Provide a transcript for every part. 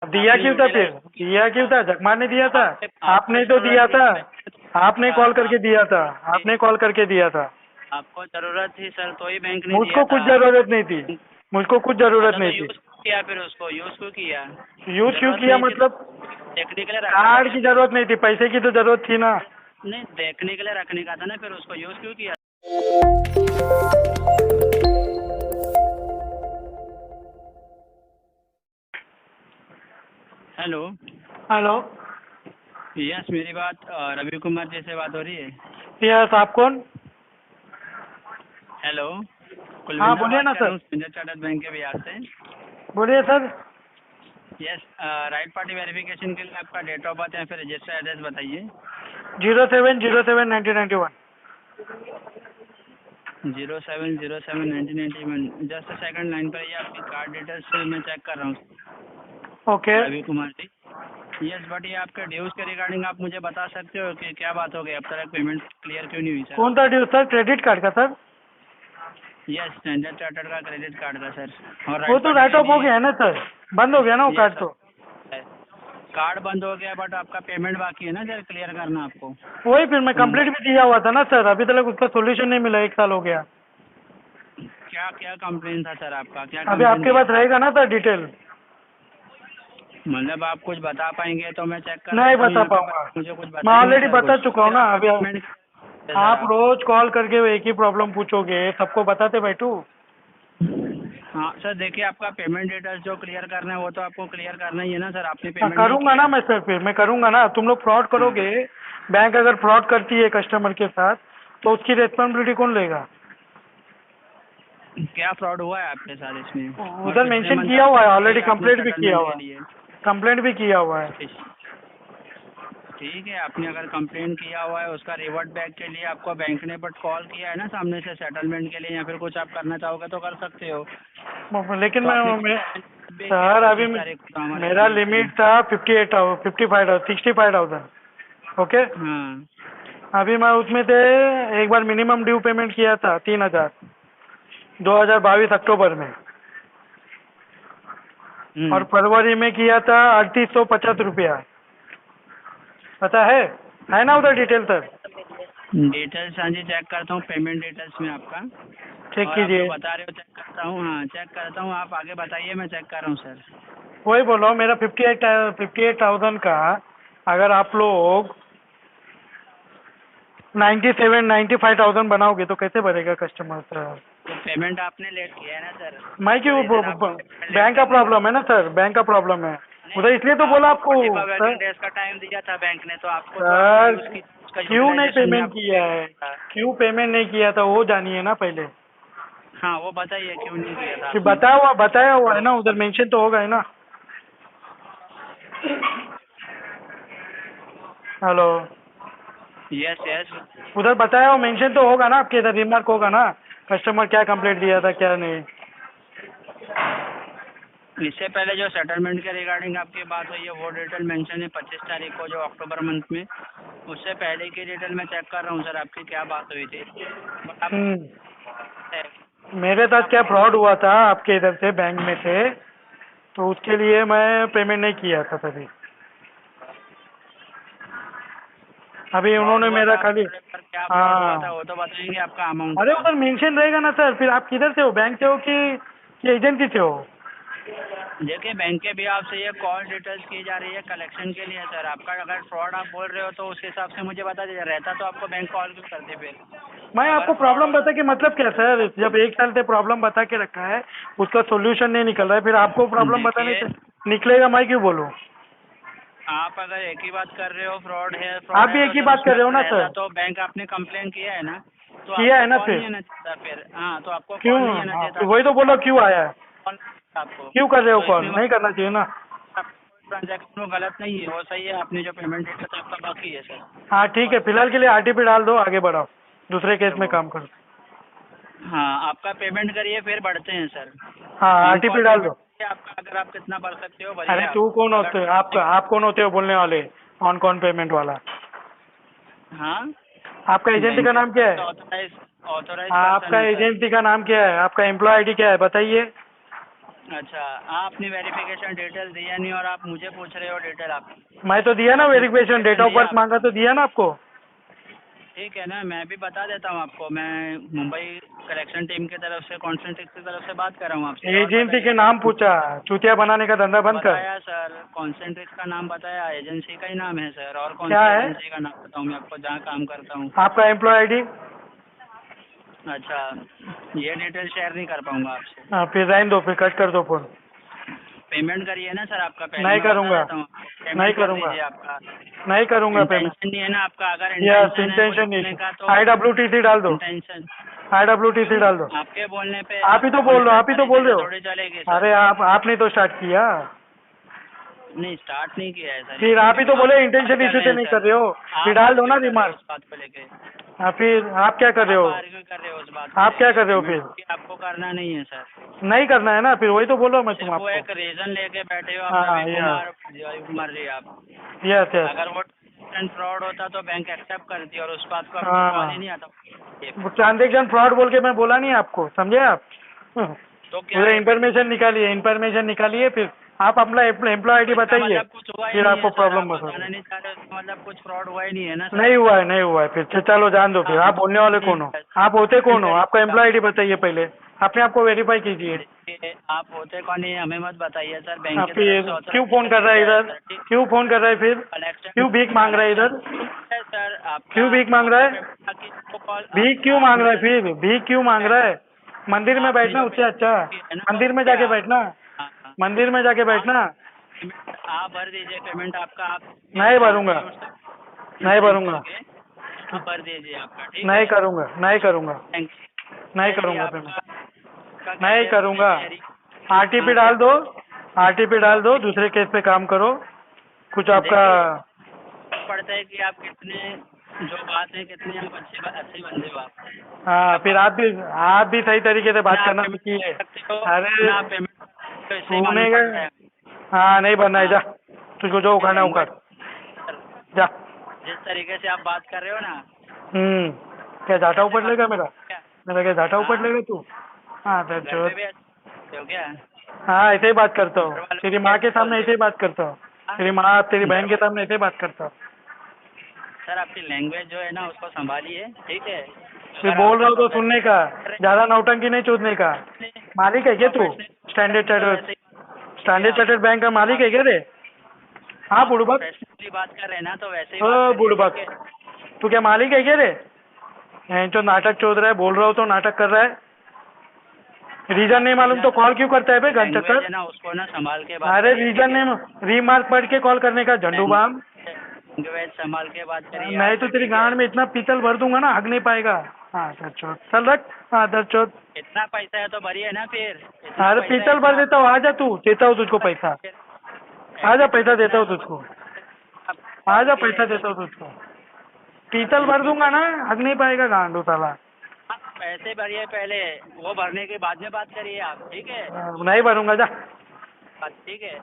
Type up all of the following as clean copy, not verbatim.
दिया क्यों था फिर? दिया क्यों था? जगमान ने दिया था? आपने तो दिया था। आपने कॉल करके दिया था। आपने कॉल करके दिया था। आपको जरूरत थी सर, तो ही बैंक ने दिया मुझको कुछ था। जरूरत नहीं थी। मुझको कुछ जरूरत अच्छा, तो नहीं थी। यूज किया, फिर उसको यूज क्यों किया? यूज क्यों जरूरत किया नहीं थी मतलब? देखने के लिए रखा था कार्ड क्या की फिर? जरूरत नहीं थी, पैसे की तो जरूरत थी ना। नहीं, देखने के लिए रखने का था ना, फिर उसको यूज क्यों किया? हेलो। हेलो। यस, मेरी बात रवि कुमार जी से बात हो रही है? यस, आप कौन? हेलो। हाँ कुलविंदर बोलिए बात ना कर रहा सर। हूँ, स्टैंडर्ड चार्टर्ड बैंक के बिहार से। बोलिए sir. Yes, right party verification के लिए आपका डेट ऑफ बर्थ या फिर रजिस्टर एड्रेस बताइए। 0707-1991। 0707-1991। जस्ट सेकंड लाइन पर, ये आपकी कार्ड डिटेल्स मैं चेक कर रहा हूँ। Okay. Ravi Kumar ji. Yes, but ये आपके ड्यूज के रिगार्डिंग आप मुझे बता सकते हो कि क्या बात हो गई, अब तक पेमेंट क्लियर क्यों नहीं हुई सर? कौन सा ड्यू सर? क्रेडिट कार्ड का सर? यस, स्टैंडर्ड चार्टर्ड का क्रेडिट कार्ड का सर। और वो राइट तो पार्टी राइट के ऑफ हो लिए। गया है ना सर? बंद हो गया ना वो यस कार्ड सर, तो? कार्ड बंद हो गया, बट आपका पेमेंट बाकी है ना सर, क्लियर करना आपको। वही फिर मैं तो कंप्लीट भी दिया हुआ था ना सर, अभी तक उसका सोल्यूशन नहीं मिला, 1 साल हो गया। क्या क्या कंप्लेन था सर आपका, क्या अभी कंप्लेन आपके किया पास था? रहेगा ना सर डिटेल? मतलब आप कुछ बता पाएंगे तो मैं चेक कर नहीं सकता हूँ बता यहाँ पे, पाऊंगा। बट मुझे कुछ मैं बताएंगे ऑलरेडी सर बता कुछ, चुका हूँ फिर ना आपका अभी। पेमेंट सर आप आप। रोज कॉल करके एक ही प्रॉब्लम पूछोगे, सबको बताते बैठू? हाँ सर, देखिए आपका पेमेंट डिटेल्स जो क्लियर करना है वो तो आपको क्लियर करना ही है ना सर, आपने हाँ पेमेंट नहीं करूंगा किया ना है। मैं सर, फिर मैं करूंगा ना। तुम लोग फ्रॉड हाँ करोगे, बैंक अगर फ्रॉड करती है कस्टमर के साथ, तो उसकी रेस्पॉन्सिबिलिटी कौन लेगा? क्या फ्रॉड हुआ है आपके साथ इसमें? और उधर पिछले मेंशन मंथ किया हुआ है, आपने ऑलरेडी किया आपने कंप्लेंट भी किया सेटलमेंट हुआ के है। लिए? कंप्लेंट भी किया हुआ है। ठीक है, आपने अगर कंप्लेन किया हुआ है उसका रिवर्ट बैक के लिए आपको बैंक ने बट कॉल किया है ना सामने से सेटलमेंट के लिए, या फिर कुछ आप करना चाहोगे तो कर सकते हो। लेकिन तो आपने मैं पे किया सर अभी 25 तारीख को, तो हमारे मेरा बिल से। लिमिट था 65,000। ओके। हाँ। अभी मैं उसमें से एक बार मिनिमम ड्यू पेमेंट किया था 3,000, 2022 अक्टूबर में। और हम्म। फरवरी में किया था 3850 रुपया। पता है ना उधर डिटेल सर? डिटेल्स हाँ जी, चेक करता हूँ पेमेंट डिटेल्स में आपका। चेक और आप जो कीजिए। बता रहे हो चेक करता हूँ, हाँ चेक करता हूँ, आप आगे बताइए, मैं चेक कर रहा हूँ सर। वही बोल रहा हूँ, मेरा 58,000 का अगर आप लोग 97-95,000 बनाओगे तो कैसे भरेगा कस्टमर सर? तो पेमेंट आपने लेट किया है ना सर, मैं क्यों? वही सर आपको पेमेंट लेट बैंक का करने का। प्रॉब्लम है ना सर, बैंक का प्रॉब्लम है। नहीं, उधर इसलिए तो बोला आपको आपको 45 सर। वर्किंग डेज का टाइम दिया था बैंक ने, तो आपको जो आपने सर यूज़ की उसका क्यों नहीं यूटिलाइजेशन में पेमेंट आपको किया पेड है? था। क्यों पेमेंट नहीं किया था वो जानिए ना पहले। हाँ, वो बताइए क्यों नहीं किया था फिर आपने। बताया हुआ है ना, उधर मेंशन तो होगा ही ना। हेलो। Yes yes. उधर बताया हुआ मेंशन तो होगा ना, आपके इधर रिमार्क होगा ना, कस्टमर क्या कंप्लेंट दिया था क्या नहीं। इससे पहले जो सेटलमेंट के रिगार्डिंग आपकी बात हुई है वो डिटेल मेंशन है 25 तारीख को, जो अक्टूबर मंथ में। उससे पहले की डिटेल मैं चेक कर रहा हूँ सर, आपकी क्या बात हुई थी। बट आप मेरे साथ क्या फ्रॉड हुआ था आपके इधर से बैंक में से, तो उसके लिए मैं पेमेंट नहीं किया था तभी। अभी फ्रॉड उन्होंने हुआ मेरा था खाली। आपके पर, क्या फ्रॉड हुआ था हाँ। वो तो बताएंगे आपका अमाउंट अरे का। उधर मेंशन रहेगा ना सर, फिर आप किधर से हो? बैंक से हो कि एजेंसी से हो? देखिए, बैंक के भी आपसे ये कॉल डिटेल्स की जा रही है कलेक्शन के लिए सर, आपका अगर फ्रॉड आप बोल रहे हो तो उस हिसाब से मुझे बता दीजिए, रहता तो आपको बैंक कॉल क्यों करते फिर? मैं अगर आपको फ्रॉड प्रॉब्लम होता बता के मतलब क्या सर? जब 1 साल से प्रॉब्लम बता के रखा है, उसका सोल्यूशन नहीं निकल रहा है, फिर आपको प्रॉब्लम बताने देखिए, से निकलेगा, मैं क्यों बोलूँ? आप अगर एक ही बात कर रहे हो आप फ्रॉड है, भी तो एक ही जब बात कर उसमें रहे हो ना रहता सर? तो बैंक आपने कंप्लेन किया है ना, तो किया आपको है ना कॉल नहीं फिर? आना चाहिए था फिर। हाँ, तो आपको क्यों? कॉल नहीं आना हाँ, चाहिए तो था, वही तो बोलो, क्यों आया है? कॉल आपको। क्यों कर रहे हो तो कॉल? इसमें नहीं करना चाहिए ना। ट्रांजैक्शन वो गलत नहीं है, वो सही है, आपने जो पेमेंट दिया था आपका बाकी है सर। हाँ ठीक है, फिलहाल के लिए आरटीपी डाल दो, आगे बढ़ाओ, दूसरे केस में तो काम करो। हाँ, आपका पेमेंट करिए फिर बढ़ते हैं सर। हाँ ऑन आरटीपी कॉल डाल पेमेंट दो। करिए आपका, अगर आप कितना भर सकते हो भरिए अरे आप। तू कौन अगर होते हो? आप कौन होते हो बोलने वाले? ऑन कौन पेमेंट वाला? हाँ, आपका एजेंसी बैंक का के नाम क्या तरफ से है? ऑथराइज ऑथराइज पर्सन आपका है सर। एजेंसी का नाम क्या है? आपका एम्प्लॉय आईडी क्या है? बताइए। अच्छा, आपने वेरिफिकेशन डिटेल दिया नहीं और आप मुझे पूछ रहे हो डिटेल आप। मैं तो दिया ना वेरिफिकेशन, डेट ऑफ बर्थ मांगा तो दिया ना आपको। ठीक है ना, मैं भी बता देता हूँ आपको। मैं मुंबई कलेक्शन टीम की तरफ से, कॉन्सेंट्रिक्स की तरफ से बात कर रहा हूँ आपसे। और एजेंसी के बताइए। नाम पूछा, चूतिया बनाने का धंधा बंद कर। बताया सर, कॉन्सेंट्रिक्स का नाम बताया, एजेंसी का ही नाम है सर। और कौन क्या सी है एजेंसी का नाम बताऊँ मैं आपको जहाँ काम करता हूँ? आपका एम्प्लॉय आईडी? अच्छा, ये डिटेल शेयर नहीं कर पाऊंगा आपसे। हाँ, फिर रहने दो, फिर कट कर दो फोन। पेमेंट करिए ना सर आपका, पहले नहीं मैं बता करूँगा, देता हूँ आपको। नहीं पेमेंट कर करूँगा, दीजिए आपका। नहीं करूँगा पेमेंट। इंटेंशन नहीं है ना आपका? अगर यस, इंटेंशन है कुछ इंटेंशन बोलने नहीं। का तो IWTC डाल दो, इंटेंशन। IWTC क्यों? डाल दो। आपके बोलने पे आप ही आपका तो बोल रहे हो, आप कॉन्ट्रैक्ट ही का तो बोल रहे नीचे से हो। थोड़ी चलेगी सर। अरे आपने तो स्टार्ट किया। नहीं, स्टार्ट नहीं किया है सर फिर इसको आप ही लेके। तो बोले आप इंटेंशन कर इशू रहे से हैं नहीं कर सर। रहे हो, फिर आप डाल दो ना आर्ग्यू कर रहे हो रिमार्क। उस बात को लेके। हाँ, फिर आप क्या कर रहे आप हो? आर्ग्यू कर रहे हो उस बात को आप क्या लेके। कर रहे हो पेमेंट फिर? आपको करना नहीं है सर। नहीं करना है ना, फिर वही तो बोल रहा हूँ मैं तुम सिर्फ वो आपको। एक रीजन लेके बैठे हो आप, हाँ, रवि कुमार जी आप। Yes yes. अगर वो फ्रॉड होता तो बैंक एक्सेप्ट करती और उस बात को आपको कॉल ही हाँ, नहीं आता। ट्रांजेक्शन फ्रॉड बोल के मैं बोला नहीं आपको, समझे आप? तो क्या उधर है फिर? इंफॉर्मेशन निकालिए, फिर आप अपना एम्प्लॉय आईडी तो इसका बताइए, मतलब कुछ हुआ ही फिर नहीं आपको है सर। प्रॉब्लम आप बताओगे। बताना नहीं चाह रहे हो, इसका मतलब कुछ फ्रॉड हुआ ही नहीं है ना सर। नहीं हुआ है, नहीं हुआ है, फिर चलो जान दो। फिर हाँ, आप बोलने वाले कौन हो? आप होते कौन हो? आपका एम्प्लॉय आईडी बताइए पहले, अपने आप को वेरीफाई कीजिए। देखिए, आप होते कौन है हमें मत बताइए सर। बैंक की तरफ फिर से क्यों फोन कर ऑथराइजेशन रहा है दिया है इधर? सर। ठीक। क्यों फोन कर रहा है फिर? कलेक्शन क्यों भीख मांग रहा है इधर? है सर आपका। क्यों भीख मांग रहा आपको है? पेमेंट बाकी आपको कॉल भीख क्यों आप मांग रहा है जल्दी फिर? भीख क्यों मांग रहा है? मंदिर में आपने बैठना जो उससे अच्छा, पेमेंट की है ना वो मंदिर में क्या जाके बैठना, हाँ, हाँ। मंदिर में जाके आप बैठना। पेमेंट आप भर दीजिए। पेमेंट आपका आप नहीं यहाँ भरूंगा, से यूज नहीं सेंड भरूंगा, करके आप भर दीजिए आपका। ठीक नहीं है। करूंगा, नहीं करूंगा, थैंक नहीं यू। करूंगा आपका पेमेंट, का नहीं कहते हैं करूंगा। बेचारी आरटीपी आगे डाल दो, आरटीपी डाल दो, दूसरे केस पे काम करो। कुछ आपका। देखिए पड़ता है कि आप कितने जो बात है कितने आप अच्छे बंदे हो आप। हाँ, फिर आप भी सही तरीके से बात ना आप करना पेमेंट सीखिए। करते हो अरे ना आप पेमेंट तो इससे ही तूने मालूम का, पड़ता है। हाँ नहीं बनना है, हाँ, जा तुझको जो उखाड़ना है उखाड़, लैंग्वेज जा। जिस तरीके से आप बात कर रहे हो ना। क्या झाटा ऐसे ऊपर बात लेगा मेरा? क्या? मेरा क्या झाटा ऊपर हाँ, लेगा तू? हाँ घर दर्जोत। पे भी ऐसे हो क्या? हाँ ऐसे ही बात करता घर हूँ, वालों तेरी को माँ के कैसे सामने बोलते ऐसे हो? ही बात करता हूँ, हाँ, तेरी माँ तेरी घर बहन के वालों सामने ऐसे ही बात करता हूँ। सर आपकी लैंग्वेज जो है ना उसको संभालिए। ठीक है। फिर अगर बोल आपको रहा हूँ तो सुनने का, प्रोफेशनल ज्यादा नौटंकी नहीं चूदने का। मालिक है क्या तू? स्टैंडर्ड तो चार्टर्ड, वैसे ही कीजिए स्टैंडर्ड आप। चार्टर्ड बैंक का मालिक है क्या रे? हाँ आप बुड़बक। प्रोफेशनली बात कर रहे हैं ना तो वैसे ही ओ बात करिए। ठीक बुड़बक, है। तू क्या मालिक है क्या रे? जो नाटक चोद रहा है, बोल रहा हूँ तो नाटक कर रहा है। रीजन नहीं आपकी मालूम ना तो कॉल क्यों करता है बे घन लैंग्वेज है चक्कर? ना उसको ना संभाल के बात अरे करिए। ठीक रीजन है। नहीं, रीमार्क पढ़ के कॉल करने का झंडू बाम। लैंग्वेज संभाल के बात करिए नहीं आप। तो तेरी ठीक है। गांड में इतना पीतल भर दूंगा ना, हग नहीं पाएगा। हाँ दरचोद, चल रख। हाँ दरचोद। इतना पैसा है तो भरिए ना फिर। इतना अरे पैसा है पीतल तो भर देता हूँ, आजा तू, देता हूँ तुझको पैसा। आजा पैसा एटीट्यूड देता इतना है हूँ तो तुझको, आप आजा के पैसा देता हूँ तुझको। पीतल भर दूंगा ना, हग नहीं पाएगा गांडू साला। पैसे भरिए पहले, वो भरने के बाद में बात करिए आप। ठीक है। नहीं भरूंगा, जा। ठीक है।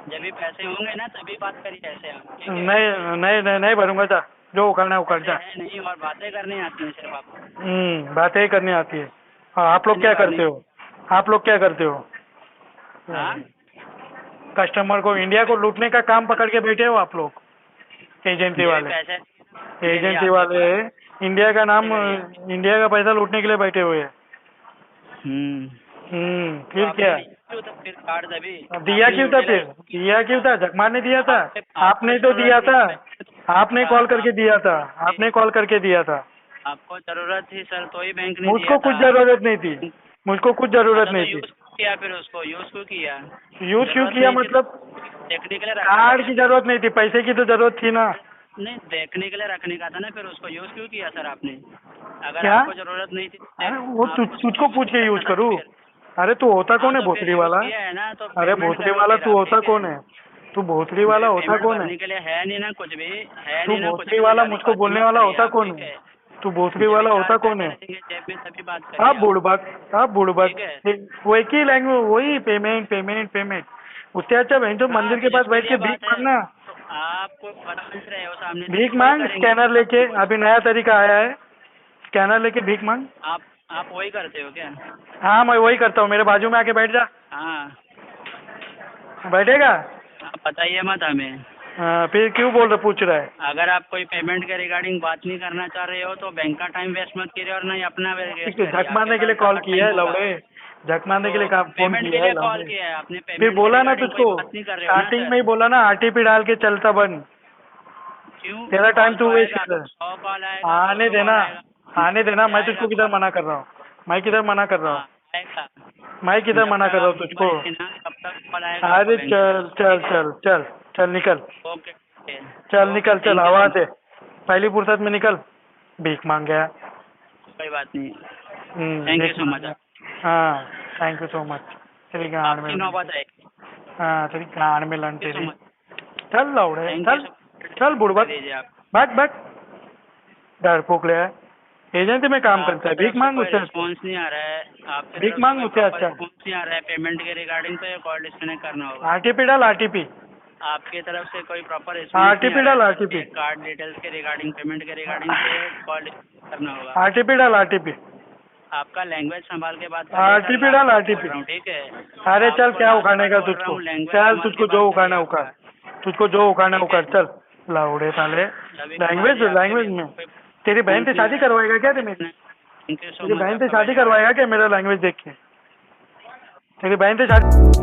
जब भी पैसे होंगे ना तभी बात करिए ऐसे आप। ठीक है। नहीं नहीं नहीं नहीं भरूंगा, जा। जो उखाड़ना है उखाड़, पैसे जा। है नहीं और बातें करनी आती हैं सिर्फ आपको। बातें ही करनी आती है। हाँ, आप लोग नहीं क्या भरनी। करते हो? आप लोग क्या करते हो? हाँ, कस्टमर को, इंडिया को लूटने का काम पकड़ के बैठे हो आप लोग, एजेंसी जब भी वाले। पैसे के लिए एजेंसी आपके वाले पास इंडिया का नाम, करिए। इंडिया का पैसा लूटने के लिए बैठे हुए हैं। तो फिर आपने क्या? दिया क्यों था फिर कार्ड? तभी दिया आपने क्यों था फिर? यूटिलाइज दिया क्यों था? जगमा ने दिया था? आपको आपने तो जरूरत दिया थी था, ना आपने कॉल करके दिया था, आपने कॉल करके दिया था। आपको जरूरत थी सर तो ही बैंक ने दिया मुझको कुछ था। जरूरत नहीं थी, मुझको कुछ जरूरत अच्छा तो नहीं थी। यूज किया फिर उसको यूज क्यों किया? यूज क्यों जरूरत किया नहीं थी मतलब? देखने के लिए रखा था कार्ड क्या की फिर? जरूरत नहीं थी, पैसे की तो जरूरत थी ना। नहीं, देखने के लिए रखने का था ना, फिर उसको यूज क्यों किया सर आपने? अगर क्या? आपको जरूरत नहीं थी अरे वो आप उसको तुझको यूज पूछ के करना यूज था ना करूँ? फिर। अरे तू होता हाँ कौन है तो फिर भोसड़ी यूज वाला? किया है ना तो अरे पेमेंट भोसड़ी करो वाला फिर तू आप। होता ठीक है। कौन है? तू भोसड़ी जब वाला भी होता पेमेंट कौन है? भरने के लिए है नहीं ना कुछ भी, है तू नहीं ना कुछ भोसड़ी भी, तो वाला ज्यादा मुझको बातें बोलने मत वाला करिए होता आप। कौन ठीक है? है। तू भोसड़ी जब भी वाला होता 4 कौन पैसे है? रहेंगे जेब में तभी बात आप करिए आप। बुड़बक, आप बुड़बक। ठीक है। वो एक ही लैंग्वेज, वही पेमेंट पेमेंट पेमेंट। उससे अच्छा बहन जो हाँ मंदिर तो के पास जिसके बैठ के लिए भीख बात है मांगना। तो आपको बता रहे हो सामने से भीख तो वही मांग करेंगे स्कैनर ना लेके, कुछ। अभी नया तरीका आया है, स्कैनर लेके भीख मांग। आप वही करते हो क्या? हाँ मैं वही करता हूँ, मेरे बाजू में आके बैठ जा। हाँ बैठेगा? आप बताइए मत हमें। हाँ, फिर क्यों बोल रहे, पूछ रहा है? अगर आप कोई पेमेंट के रिगार्डिंग बात नहीं करना चाह रहे हो तो बैंक का टाइम वेस्ट मत करिए और नहीं अपना वेस्ट करिए। झक मारने के लिए कॉल किया है लौड़े, झक मारने के लिए फोन पेमेंट के किया है लिए कॉल लौड़े। किया है आपने, फिर पेमेंट बोला के ना रिगार्डिंग कोई तुझको, बात नहीं कर रहे हो ना स्टार्टिंग में सर। ही बोला ना आरटीपी डाल के चलता बन। क्यों? तेरा टाइम तू कॉल तो वेस्ट आएगा, कर रहा है। 100 कॉल आएगा, आने 200 देना, कॉल आएगा। आने देना, मैं आएगा तुझको किधर कॉल। मना कर रहा हूँ? मैं किधर मना कर रहा हूँ? हाँ, आएगा। मैं किधर जब मना तक कर रहा आप हूँ नंबर तुझको? है ना तब तक कॉल आएगा आपको अरे बैंक चल से। चल ठीक है? चल चल चल निकल, ओके। चल ओके, निकल, चल थैंक यू सो आवाज मच। दे, पहली फुर्सत में निकल। भीख मांग गया। कोई बात नहीं। थैंक यू भीख सो मांग मच। गया। हाँ, थैंक यू सो मच। तेरी गांड में आपकी नौबत है। हाँ, तेरी गांड में लन थैंक यू सो तेरी। मच। चल लौड़े, थैंक यू चल सो मच। चल बुड़बक, दीजिए आप। बैठ बैठ, डरपोक ले। एजेंसी में काम करता आपकी है, तरफ भीख से मांग कोई उससे अच्छा। रिस्पॉन्स नहीं आ रहा है, आपकी भीख तरफ से मांग कोई उससे प्रॉपर अच्छा। रिस्पॉन्स नहीं आ रहा है पेमेंट के रिगार्डिंग, तो ये कॉल डिस्कनेक्ट करना होगा। आरटीपी डाल, आरटीपी, आपकी तरफ से कोई प्रॉपर रिस्पॉन्स नहीं आ आरटीपी रहा है डाल, सर, आरटीपी, ये कार्ड डिटेल्स के रिगार्डिंग, पेमेंट के रिगार्डिंग, तो ये कॉल डिस्कनेक्ट करना होगा। आरटीपी डाल, आरटीपी, आपका लैंग्वेज संभाल के बात करिए सर, आरटीपी लास्ट डाल, बार बोल आरटीपी। रहा हूँ, ठीक है? अरे चल, आपको क्या लास्ट उखाड़ने बार का बोल रहा तुझको? हूँ, लैंग्वेज चल, संभाल के तुझको जो बात करिए उखाड़ना है उखाड़, आपका। तुझको जो उखाड़ना है ठीक उखाड़, है? चल। लाउडे साले, रवि कुमार लैंग्वेज जी, आपके लैंग्वेज लिए में। कोई तेरी बहन रिस्पॉन्स से नहीं आ शादी रहा है, करवाएगा क्या रे कॉल मेरी? डिस्कनेक्ट। थैंक यू सो तेरी मच बहन से आपका शादी वैल्यूएबल। करवाएगा क्या मेरा लैंग्वेज देख के? तेरी बहन से शादी